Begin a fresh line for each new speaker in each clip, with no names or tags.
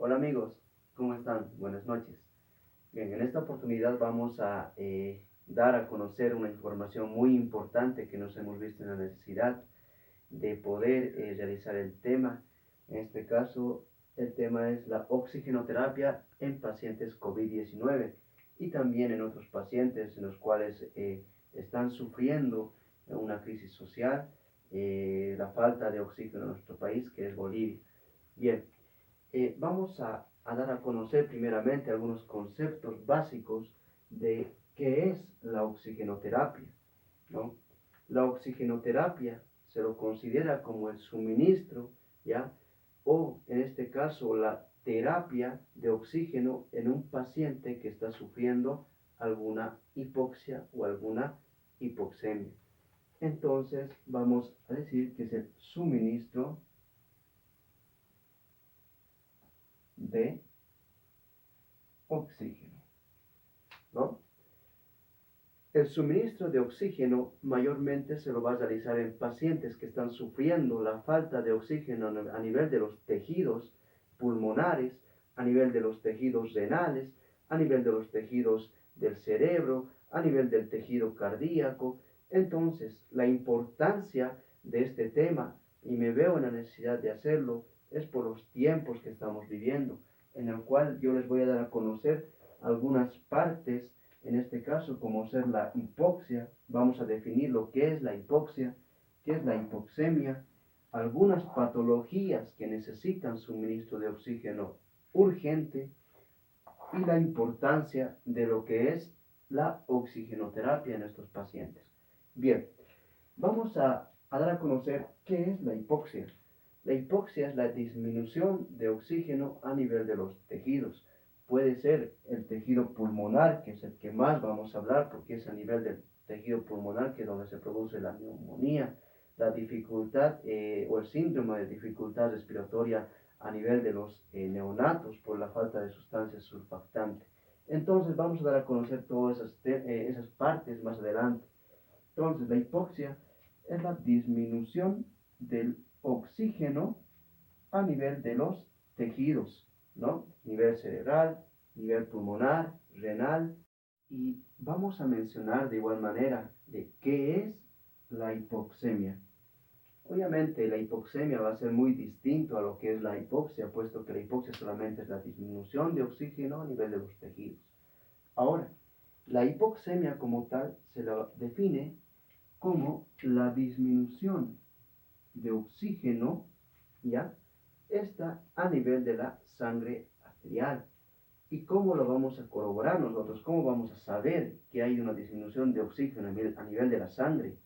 Hola amigos, ¿cómo están? Buenas noches. Bien, en esta oportunidad vamos a dar a conocer una información muy importante que nos hemos visto en la necesidad de poder realizar el tema. En este caso, el tema es la oxigenoterapia en pacientes COVID-19 y también en otros pacientes en los cuales están sufriendo una crisis social, la falta de oxígeno en nuestro país, que es Bolivia. Bien, vamos a dar a conocer primeramente algunos conceptos básicos de qué es la oxigenoterapia, ¿no? La oxigenoterapia se lo considera como el suministro, ¿ya? O en este caso la terapia de oxígeno en un paciente que está sufriendo alguna hipoxia o alguna hipoxemia. Entonces vamos a decir que es el suministro de oxígeno, ¿no? El suministro de oxígeno mayormente se lo va a realizar en pacientes que están sufriendo la falta de oxígeno a nivel de los tejidos pulmonares, a nivel de los tejidos renales, a nivel de los tejidos del cerebro, a nivel del tejido cardíaco. Entonces, la importancia de este tema, y me veo en la necesidad de hacerlo, es por los tiempos que estamos viviendo, en el cual yo les voy a dar a conocer algunas partes, en este caso como ser la hipoxia. Vamos a definir lo que es la hipoxia, qué es la hipoxemia, algunas patologías que necesitan suministro de oxígeno urgente y la importancia de lo que es la oxigenoterapia en estos pacientes. Bien, vamos a dar a conocer qué es la hipoxia. La hipoxia es la disminución de oxígeno a nivel de los tejidos. Puede ser el tejido pulmonar, que es el que más vamos a hablar, porque es a nivel del tejido pulmonar que es donde se produce la neumonía, la dificultad o el síndrome de dificultad respiratoria a nivel de los neonatos por la falta de sustancias surfactantes. Entonces vamos a dar a conocer todas esas partes más adelante. Entonces la hipoxia es la disminución del oxígeno a nivel de los tejidos, ¿no? Nivel cerebral, nivel pulmonar, renal. Y vamos a mencionar de igual manera de qué es la hipoxemia. Obviamente la hipoxemia va a ser muy distinto a lo que es la hipoxia, puesto que la hipoxia solamente es la disminución de oxígeno a nivel de los tejidos. Ahora, la hipoxemia como tal se la define como la disminución de oxígeno, ¿ya? Está a nivel de la sangre arterial. ¿Y cómo lo vamos a corroborar nosotros? ¿Cómo vamos a saber que hay una disminución de oxígeno a nivel de la sangre?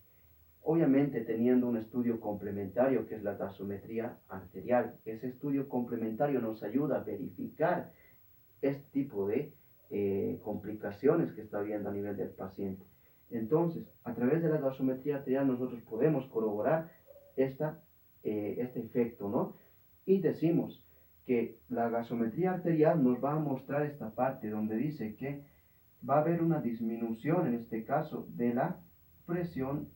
Obviamente teniendo un estudio complementario que es la gasometría arterial. Ese estudio complementario nos ayuda a verificar este tipo de complicaciones que está habiendo a nivel del paciente. Entonces, a través de la gasometría arterial nosotros podemos corroborar este efecto, ¿no? Y decimos que la gasometría arterial nos va a mostrar esta parte donde dice que va a haber una disminución, en este caso, de la presión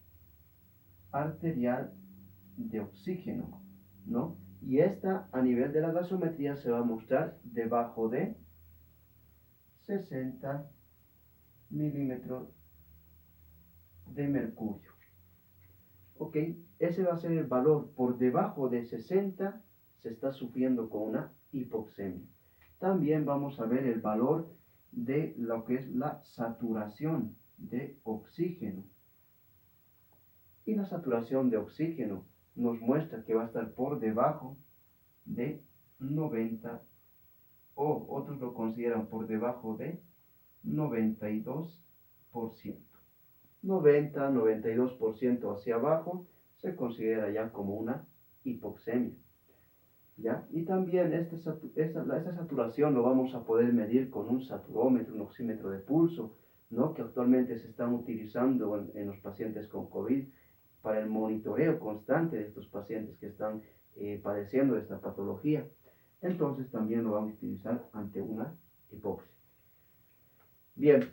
arterial de oxígeno, ¿no? Y esta a nivel de la gasometría se va a mostrar debajo de 60 milímetros de mercurio. Ok, ese va a ser el valor. Por debajo de 60 se está sufriendo con una hipoxemia. También vamos a ver el valor de lo que es la saturación de oxígeno. Y la saturación de oxígeno nos muestra que va a estar por debajo de 90, o otros lo consideran por debajo de 92%. 90-92% hacia abajo se considera ya como una hipoxemia, ¿ya? Y también esta saturación lo vamos a poder medir con un saturómetro, un oxímetro de pulso, ¿no? Que actualmente se están utilizando en los pacientes con COVID para el monitoreo constante de estos pacientes que están padeciendo esta patología. Entonces también lo vamos a utilizar ante una hipoxia. Bien,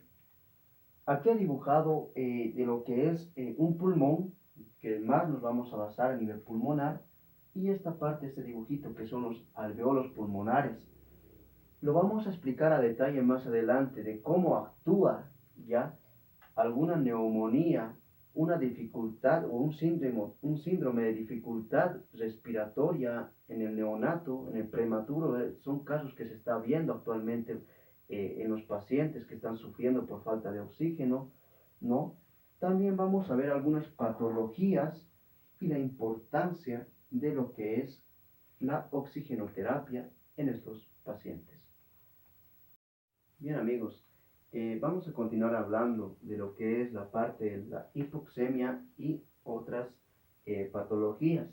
aquí he dibujado de lo que es un pulmón, que más nos vamos a basar a nivel pulmonar, y esta parte, este dibujito que son los alveolos pulmonares. Lo vamos a explicar a detalle más adelante de cómo actúa ya alguna neumonía, una dificultad o un síndrome de dificultad respiratoria en el neonato, en el prematuro. Son casos que se está viendo actualmente en los pacientes que están sufriendo por falta de oxígeno, ¿no? También vamos a ver algunas patologías y la importancia de lo que es la oxigenoterapia en estos pacientes. Bien amigos, vamos a continuar hablando de lo que es la parte de la hipoxemia y otras patologías.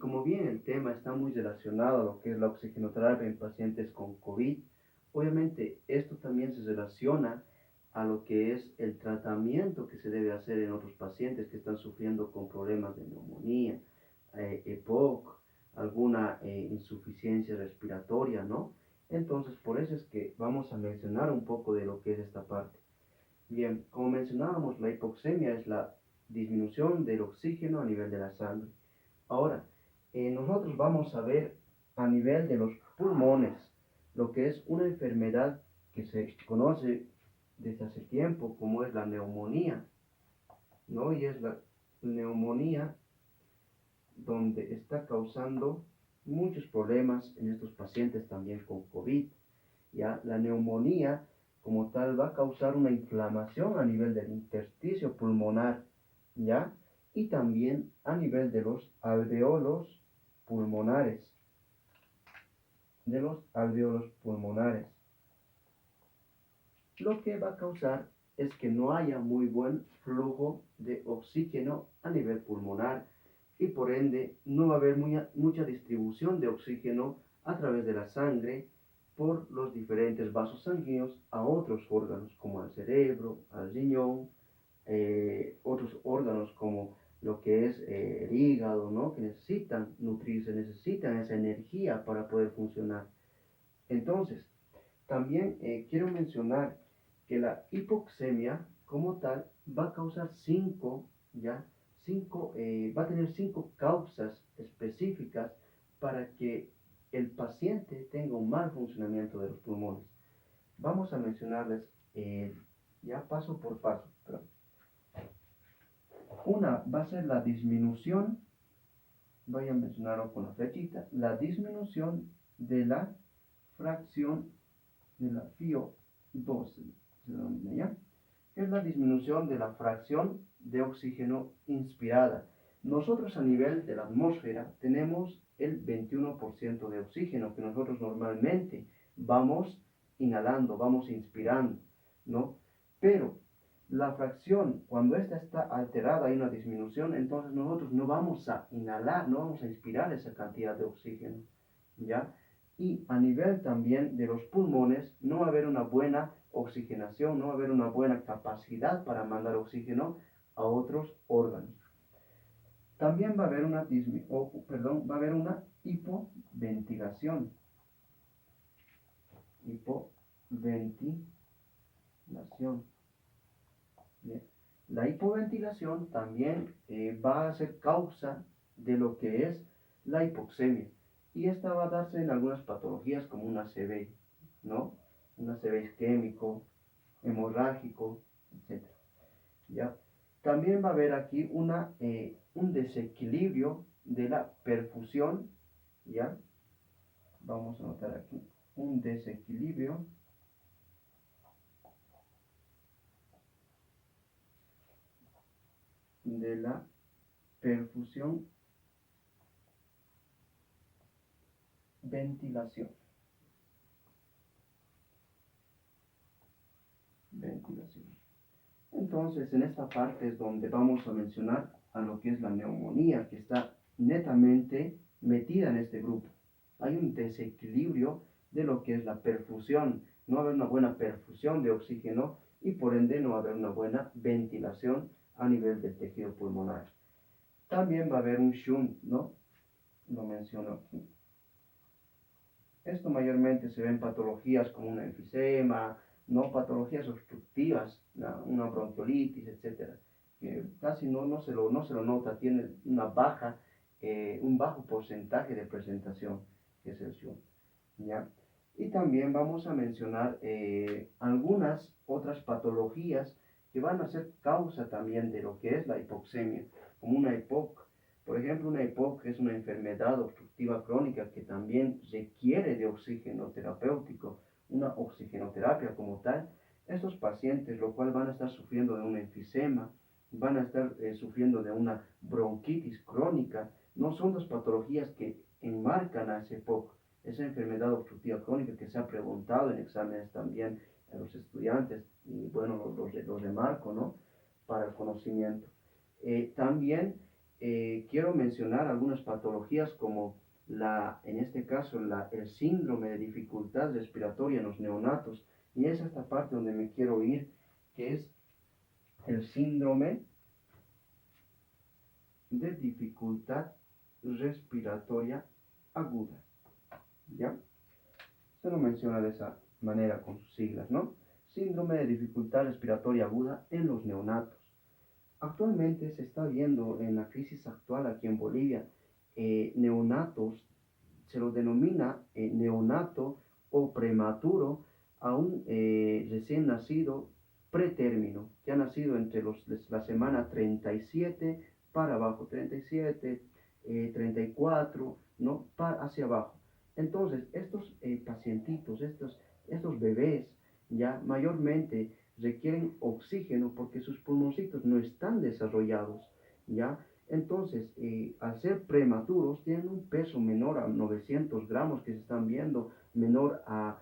Como bien el tema está muy relacionado a lo que es la oxigenoterapia en pacientes con COVID, obviamente esto también se relaciona a lo que es el tratamiento que se debe hacer en otros pacientes que están sufriendo con problemas de neumonía, EPOC, alguna insuficiencia respiratoria, ¿no? Entonces, por eso es que vamos a mencionar un poco de lo que es esta parte. Bien, como mencionábamos, la hipoxemia es la disminución del oxígeno a nivel de la sangre. Ahora, nosotros vamos a ver a nivel de los pulmones lo que es una enfermedad que se conoce desde hace tiempo como es la neumonía, ¿no? Y es la neumonía donde está causando muchos problemas en estos pacientes también con COVID. ¿Ya? La neumonía como tal va a causar una inflamación a nivel del intersticio pulmonar, ¿ya? Y también a nivel de los alveolos pulmonares, Lo que va a causar es que no haya muy buen flujo de oxígeno a nivel pulmonar y por ende no va a haber mucha distribución de oxígeno a través de la sangre por los diferentes vasos sanguíneos a otros órganos como al cerebro, al riñón, otros órganos como lo que es el hígado, ¿no? Que necesitan nutrirse, necesitan esa energía para poder funcionar. Entonces, también quiero mencionar que la hipoxemia como tal va a causar va a tener 5 causas específicas para que el paciente tenga un mal funcionamiento de los pulmones. Vamos a mencionarles ya paso por paso. Una va a ser la disminución, voy a mencionarlo con la flechita, la disminución de la fracción de la FiO2, se denomina ya, es la disminución de la fracción de oxígeno inspirada. Nosotros a nivel de la atmósfera tenemos el 21% de oxígeno que nosotros normalmente vamos inhalando, vamos inspirando, ¿no? Pero la fracción, cuando esta está alterada, hay una disminución, entonces nosotros no vamos a inhalar, no vamos a inspirar esa cantidad de oxígeno, ¿ya? Y a nivel también de los pulmones no va a haber una buena oxigenación, no va a haber una buena capacidad para mandar oxígeno a otros órganos. También va a haber va a haber una hipoventilación. Bien. La hipoventilación también va a ser causa de lo que es la hipoxemia. Y esta va a darse en algunas patologías como un ACV, ¿no? Un ACV isquémico, hemorrágico, etc. ¿Ya? También va a haber aquí un desequilibrio de la perfusión, ¿ya? Vamos a notar aquí un desequilibrio de la perfusión ventilación. Entonces, en esta parte es donde vamos a mencionar a lo que es la neumonía, que está netamente metida en este grupo. Hay un desequilibrio de lo que es la perfusión. No va a haber una buena perfusión de oxígeno y por ende no va a haber una buena ventilación a nivel del tejido pulmonar. También va a haber un shunt, ¿no? Lo menciono aquí. Esto mayormente se ve en patologías como una enfisema, no patologías obstructivas, una bronquiolitis, etcétera, que casi no se lo nota, tiene un bajo porcentaje de presentación, que es el shunt, ¿ya? Y también vamos a mencionar algunas otras patologías que van a ser causa también de lo que es la hipoxemia, como una EPOC. Por ejemplo, una EPOC es una enfermedad obstructiva crónica que también requiere de oxígeno terapéutico, una oxigenoterapia como tal. Estos pacientes, lo cual van a estar sufriendo de un enfisema, van a estar sufriendo de una bronquitis crónica, no son dos patologías que enmarcan a ese EPOC, esa enfermedad obstructiva crónica que se ha preguntado en exámenes también a los estudiantes, y bueno, lo remarco, ¿no? Para el conocimiento. También quiero mencionar algunas patologías como en este caso, el síndrome de dificultad respiratoria en los neonatos, y es esta parte donde me quiero ir, que es el síndrome de dificultad respiratoria aguda, ¿ya? Se lo menciona de esa manera con sus siglas, ¿no? Síndrome de dificultad respiratoria aguda en los neonatos. Actualmente se está viendo en la crisis actual aquí en Bolivia, neonatos, se los denomina neonato o prematuro a un recién nacido pretérmino, que ha nacido entre la semana 37 para abajo, 37, 34, ¿no? Hacia abajo. Entonces, estos pacientitos, estos bebés, ya mayormente requieren oxígeno porque sus pulmoncitos no están desarrollados, ¿ya? Entonces, al ser prematuros, tienen un peso menor a 900 gramos que se están viendo, menor a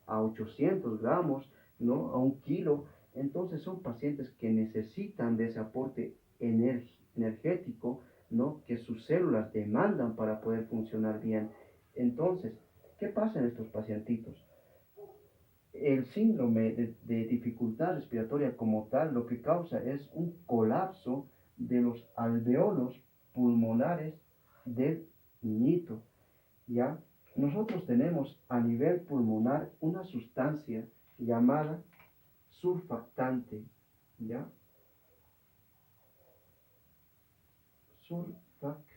800 gramos, ¿no? A 1 kilo. Entonces, son pacientes que necesitan de ese aporte energético, ¿no? Que sus células demandan para poder funcionar bien. Entonces, ¿qué pasa en estos pacientitos? El síndrome de dificultad respiratoria como tal lo que causa es un colapso de los alveolos pulmonares del niñito, ¿ya? Nosotros tenemos a nivel pulmonar una sustancia llamada surfactante, ¿ya? Surfactante.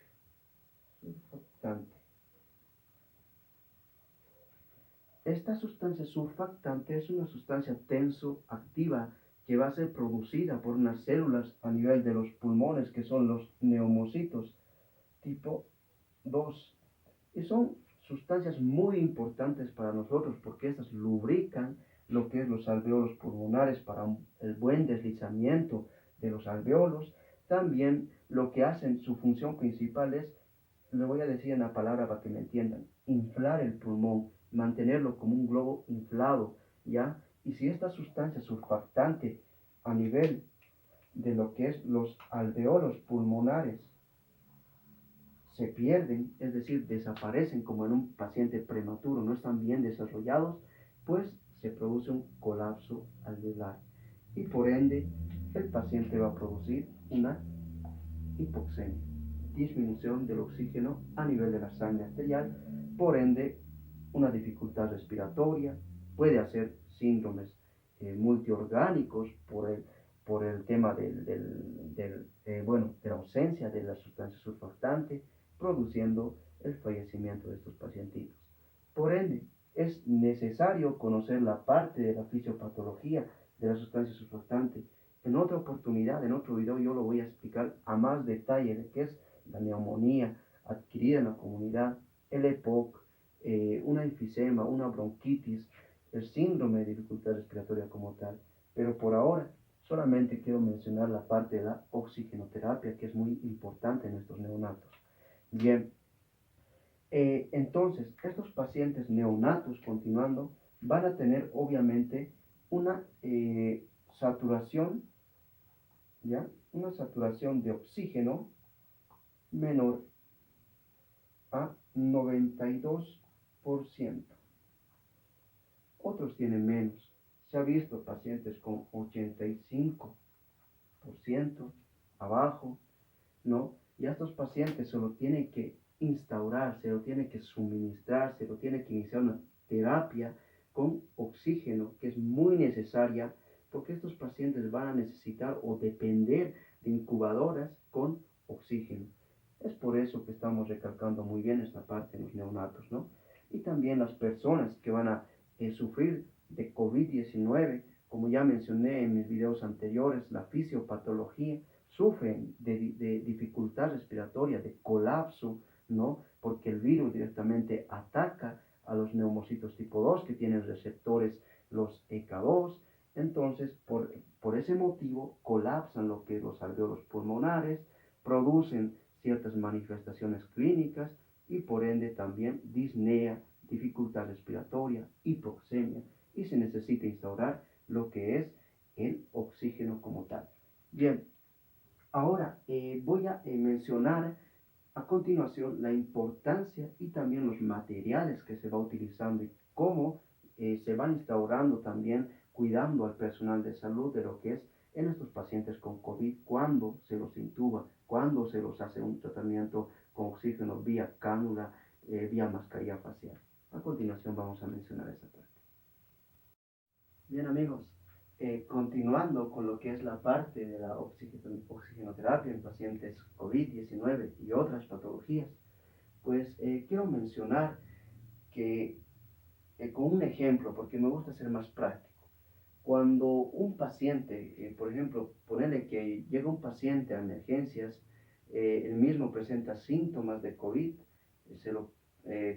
Esta sustancia surfactante es una sustancia tensoactiva que va a ser producida por unas células a nivel de los pulmones que son los neumocitos tipo 2. Y son sustancias muy importantes para nosotros porque estas lubrican lo que es los alveolos pulmonares para el buen deslizamiento de los alveolos. También lo que hacen, su función principal es, le voy a decir en la palabra para que me entiendan, inflar el pulmón, mantenerlo como un globo inflado, ¿ya? Y si esta sustancia surfactante a nivel de lo que es los alveolos pulmonares se pierden, es decir, desaparecen como en un paciente prematuro, no están bien desarrollados, pues se produce un colapso alveolar y por ende el paciente va a producir una hipoxemia, disminución del oxígeno a nivel de la sangre arterial, por ende una dificultad respiratoria, puede hacer síndromes multiorgánicos por el tema de la ausencia de la sustancia surfactante, produciendo el fallecimiento de estos pacientitos. Por ende, es necesario conocer la parte de la fisiopatología de la sustancia surfactante. En otra oportunidad, en otro video, yo lo voy a explicar a más detalle de qué es la neumonía adquirida en la comunidad, el EPOC, una enfisema, una bronquitis, el síndrome de dificultad respiratoria como tal. Pero por ahora solamente quiero mencionar la parte de la oxigenoterapia, que es muy importante en estos neonatos. Bien, entonces, estos pacientes neonatos, continuando, van a tener obviamente una saturación, ¿ya? Una saturación de oxígeno menor a 92%. Otros tienen menos. Se ha visto pacientes con 85% abajo, ¿no? Y a estos pacientes se lo tiene que instaurar, se lo tiene que suministrar, se lo tiene que iniciar una terapia con oxígeno, que es muy necesaria, porque estos pacientes van a necesitar o depender de incubadoras con oxígeno. Es por eso que estamos recalcando muy bien esta parte en los neonatos, ¿no? Y también las personas que van a sufrir de COVID-19, como ya mencioné en mis videos anteriores, la fisiopatología, sufren de dificultad respiratoria, de colapso, ¿no? Porque el virus directamente ataca a los neumocitos tipo 2 que tienen receptores, los EK2. Entonces, por ese motivo, colapsan lo que es los alveolos pulmonares, producen ciertas manifestaciones clínicas y por ende también disnea, dificultad respiratoria, hipoxemia, y se necesita instaurar lo que es el oxígeno como tal. Bien, ahora voy a mencionar a continuación la importancia y también los materiales que se va utilizando y cómo se va instaurando también cuidando al personal de salud de lo que es en estos pacientes con COVID, cuando se los intuba, cuando se los hace un tratamiento con oxígeno vía cánula, vía mascarilla facial. A continuación vamos a mencionar esa parte. Bien amigos, continuando con lo que es la parte de la oxigenoterapia en pacientes COVID-19 y otras patologías, pues quiero mencionar que con un ejemplo, porque me gusta ser más práctico, cuando un paciente, por ejemplo, ponerle que llega un paciente a emergencias, el mismo presenta síntomas de COVID, se lo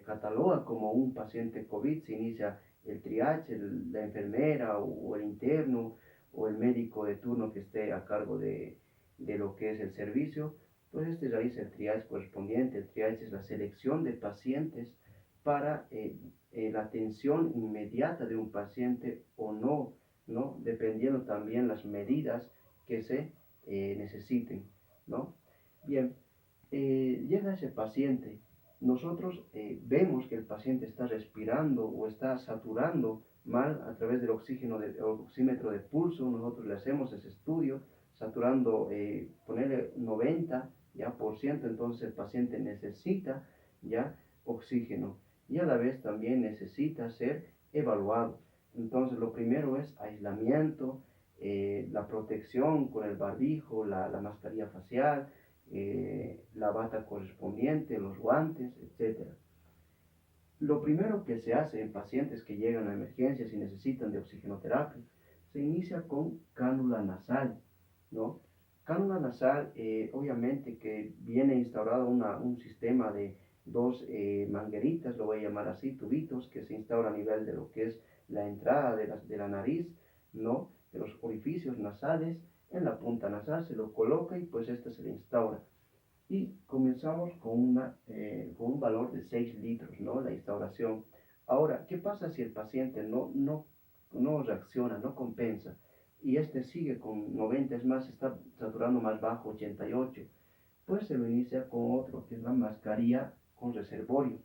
cataloga como un paciente COVID, se inicia el triage, la enfermera o el interno o el médico de turno que esté a cargo de lo que es el servicio, pues este realiza el triage correspondiente. El triage es la selección de pacientes para la atención inmediata de un paciente o no, ¿no? Dependiendo también las medidas que se necesiten, ¿no? Bien, llega ese paciente, nosotros vemos que el paciente está respirando o está saturando mal a través del oxígeno, del oxímetro de pulso, nosotros le hacemos ese estudio, saturando, ponerle 90 ya por ciento, entonces el paciente necesita ya oxígeno y a la vez también necesita ser evaluado. Entonces lo primero es aislamiento, la protección con el barbijo, la mascarilla facial, la bata correspondiente, los guantes, etc. Lo primero que se hace en pacientes que llegan a emergencias y necesitan de oxigenoterapia, se inicia con cánula nasal, ¿no? Cánula nasal, obviamente que viene instaurado un sistema de dos mangueritas, lo voy a llamar así, tubitos, que se instaura a nivel de lo que es la entrada de la nariz, ¿no? De los orificios nasales, en la punta nasal se lo coloca y pues este se le instaura y comenzamos con un valor de 6 litros, ¿no? La instauración. Ahora, ¿qué pasa si el paciente no reacciona, no compensa? Y este sigue con 90, es más, está saturando más bajo, 88. Pues se lo inicia con otro, que es la mascarilla con reservorio.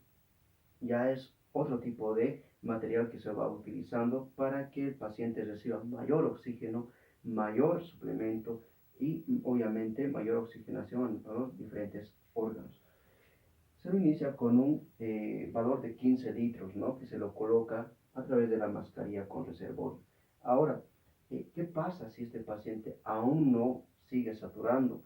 Ya es otro tipo de material que se va utilizando para que el paciente reciba mayor oxígeno, mayor suplemento y obviamente mayor oxigenación a los diferentes órganos. Se lo inicia con un valor de 15 litros, ¿no? Que se lo coloca a través de la mascarilla con reservorio. Ahora, ¿qué pasa si este paciente aún no sigue saturando?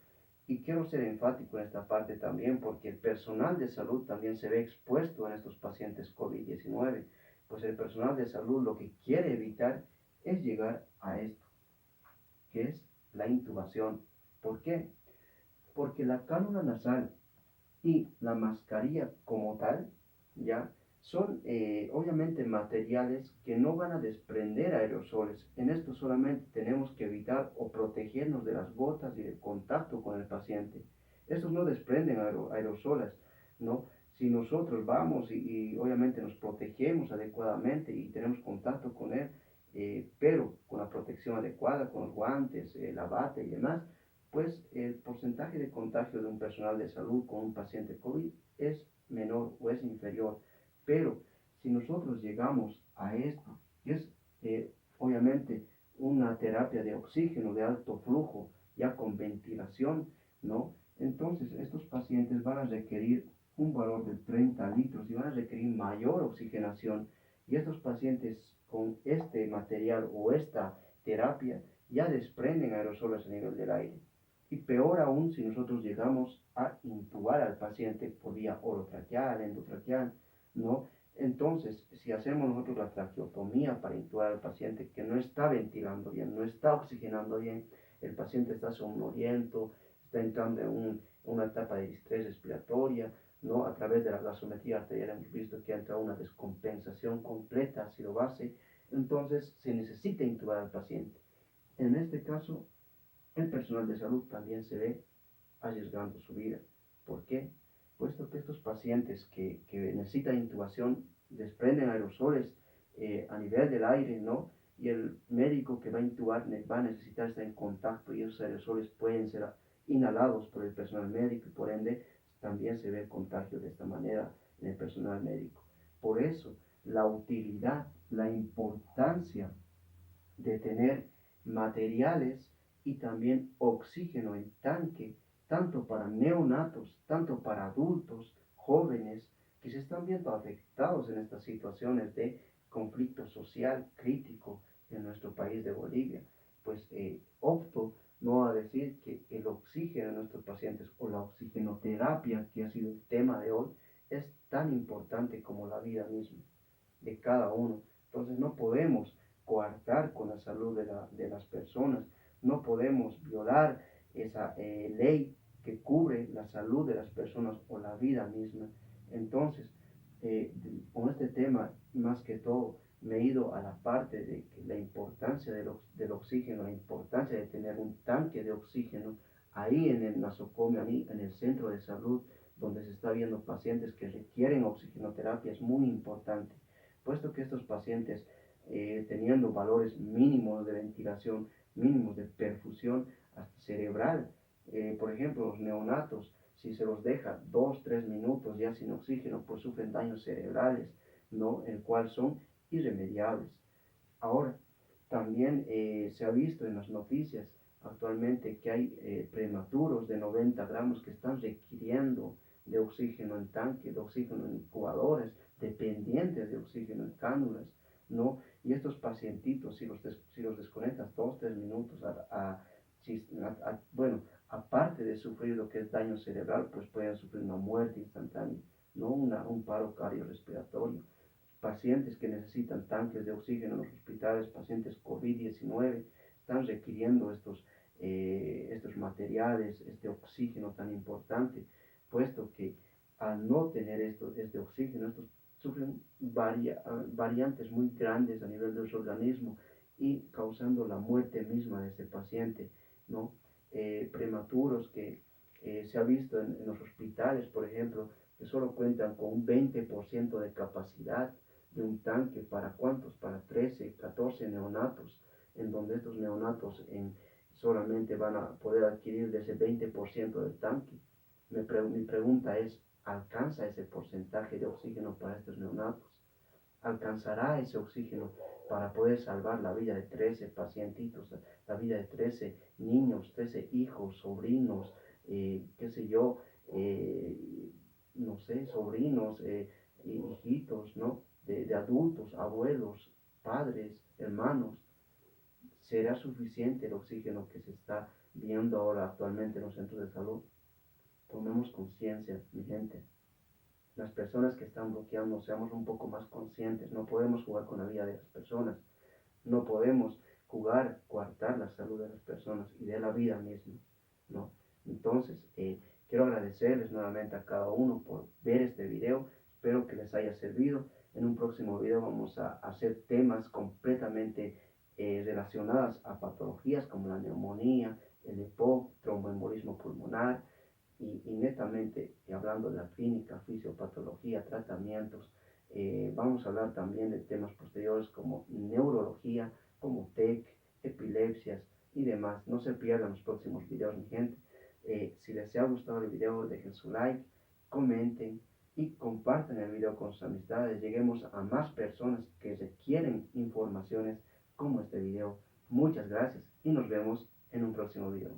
Y quiero ser enfático en esta parte también porque el personal de salud también se ve expuesto en estos pacientes COVID-19, pues el personal de salud lo que quiere evitar es llegar a esto, que es la intubación. ¿Por qué? Porque la cánula nasal y la mascarilla como tal, ya, son obviamente materiales que no van a desprender aerosoles. En esto solamente tenemos que evitar o protegernos de las gotas y del contacto con el paciente. Estos no desprenden aerosoles, ¿no? Si nosotros vamos y obviamente nos protegemos adecuadamente y tenemos contacto con él, pero con la protección adecuada, con los guantes, la bata y demás, pues el porcentaje de contagio de un personal de salud con un paciente COVID es menor o es inferior. Pero si nosotros llegamos a esto, que es obviamente una terapia de oxígeno de alto flujo, ya con ventilación, ¿no? Entonces estos pacientes van a requerir un valor de 30 litros y van a requerir mayor oxigenación. Y estos pacientes con este material o esta terapia ya desprenden aerosoles a nivel del aire. Y peor aún si nosotros llegamos a intubar al paciente por vía orotraqueal, endotraqueal, ¿no? Entonces, si hacemos nosotros la traqueotomía para intubar al paciente que no está ventilando bien, no está oxigenando bien, el paciente está somnoliento, está entrando en una etapa de distrés respiratoria, ¿no? A través de la gasometría arterial hemos visto que entra una descompensación completa ácido-base, entonces se necesita intubar al paciente. En este caso, el personal de salud también se ve arriesgando su vida. ¿Por qué? Puesto que estos pacientes que necesitan intubación desprenden aerosoles a nivel del aire, ¿no? Y el médico que va a intubar va a necesitar estar en contacto y esos aerosoles pueden ser inhalados por el personal médico y por ende también se ve el contagio de esta manera en el personal médico. Por eso, la utilidad, la importancia de tener materiales y también oxígeno en tanque, tanto para neonatos, tanto para adultos, jóvenes, que se están viendo afectados en estas situaciones de conflicto social crítico en nuestro país de Bolivia. Pues opto no a decir que el oxígeno de nuestros pacientes o la oxigenoterapia, que ha sido el tema de hoy, es tan importante como la vida misma de cada uno. Entonces no podemos coartar con la salud de las personas, no podemos violar esa ley que cubre la salud de las personas o la vida misma. Entonces, con este tema, más que todo, me he ido a la parte de la importancia del oxígeno, la importancia de tener un tanque de oxígeno ahí en el nosocomio, ahí en el centro de salud, donde se está viendo pacientes que requieren oxigenoterapia, es muy importante puesto que estos pacientes, teniendo valores mínimos de ventilación, mínimos de perfusión hasta cerebral, por ejemplo, los neonatos, si se los deja 2, 3 minutos ya sin oxígeno, pues sufren daños cerebrales, ¿no? El cual son irremediables. Ahora, también se ha visto en las noticias actualmente que hay prematuros de 90 gramos que están requiriendo de oxígeno en tanque, de oxígeno en incubadoras, dependientes de oxígeno en cánulas, ¿no? Y estos pacientitos, si los desconectas 2, 3 minutos, bueno, aparte de sufrir lo que es daño cerebral, pues pueden sufrir una muerte instantánea, ¿no? Un paro cardiorrespiratorio pacientes que necesitan tanques de oxígeno en los hospitales, pacientes COVID-19, están requiriendo estos materiales, este oxígeno tan importante, puesto que al no tener este oxígeno, estos sufren variantes muy grandes a nivel de su organismo y causando la muerte misma de ese paciente, ¿no? Prematuros que se ha visto en los hospitales, por ejemplo, que solo cuentan con un 20% de capacidad de un tanque para cuántos, para 13, 14 neonatos, en donde estos neonatos solamente van a poder adquirir de ese 20% del tanque. Mi pregunta es, ¿alcanza ese porcentaje de oxígeno para estos neonatos? ¿Alcanzará ese oxígeno para poder salvar la vida de 13 pacientitos, la vida de 13 niños, 13 hijos, sobrinos, qué sé yo, no sé, sobrinos, hijitos, ¿no? De adultos, abuelos, padres, hermanos? ¿Será suficiente el oxígeno que se está viendo ahora actualmente en los centros de salud? Tomemos conciencia, mi gente. Las personas que están bloqueando, seamos un poco más conscientes. No podemos jugar con la vida de las personas. No podemos jugar, coartar la salud de las personas y de la vida misma, ¿no? Entonces, quiero agradecerles nuevamente a cada uno por ver este video. Espero que les haya servido. En un próximo video vamos a hacer temas completamente relacionados a patologías como la neumonía, el EPOC, tromboembolismo pulmonar, y netamente hablando de la clínica, fisiopatología, tratamientos. Vamos a hablar también de temas posteriores como neurología, como TEC, epilepsias y demás. No se pierdan los próximos videos, mi gente. Si les ha gustado el video, dejen su like, comenten y compartan el video con sus amistades. Lleguemos a más personas que requieren informaciones como este video. Muchas gracias y nos vemos en un próximo video.